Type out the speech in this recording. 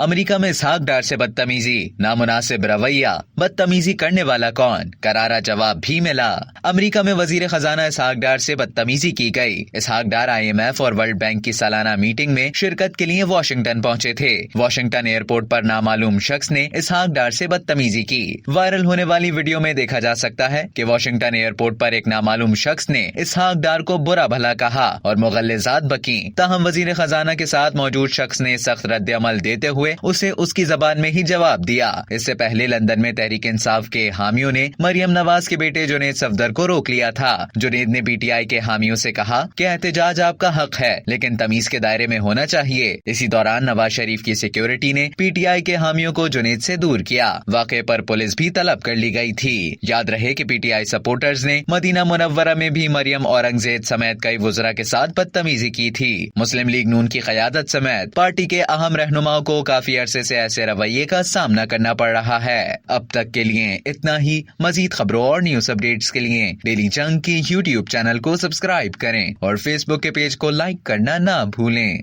America में इसहाक डार से बदतमीजी, नामुनासिब रवैया, बदतमीजी करने वाला कौन? करारा जवाब भी मिला। अमेरिका में वजीर खजाना इसहाक डार से बदतमीजी की गई। इसहाक डार IMF और वर्ल्ड बैंक की सालाना मीटिंग में शिरकत के लिए वॉशिंगटन पहुंचे थे। वॉशिंगटन एयरपोर्ट पर नामालूम शख्स ने इसहाक डार से बदतमीजी की। वायरल होने वाली वीडियो में देखा जा सकता है कि वॉशिंगटन एयरपोर्ट पर एक नामालूम शख्स ने इसहाक डार को बुरा भला कहा और मुगल्लिज़ात बकी। ताहम वजीर खजाना के साथ मौजूद शख्स ने सख्त रद्द अमल देते हुए उसे उसकी जबान में ही जवाब दिया। इससे पहले लंदन में तहरीक इंसाफ के हामियों ने मरियम नवाज के बेटे जुनैद सफदर को रोक लिया था। जुनैद ने PTI के हामियों से कहा कि एहतजाज आपका हक है, लेकिन तमीज के दायरे में होना चाहिए। इसी दौरान नवाज शरीफ की सिक्योरिटी ने PTI के हामियों को जुनैद से दूर किया। वाक़े पर पुलिस भी तलब कर ली गई थी। याद रहे कि PTI सपोर्टर्स ने मदीना मुनव्वरा में भी मरियम औरंगजेब समेत कई वुज़रा के साथ बदतमीजी की थी। मुस्लिम लीग नून की क़यादत समेत पार्टी के अहम रहनुमाओं को काफी अरसे से ऐसे रवैये का सामना करना पड़ रहा है। अब तक के लिए इतना ही। मजीद खबरों और न्यूज अपडेट्स के लिए डेली जंग की YouTube चैनल को सब्सक्राइब करें और Facebook के पेज को लाइक करना ना भूलें।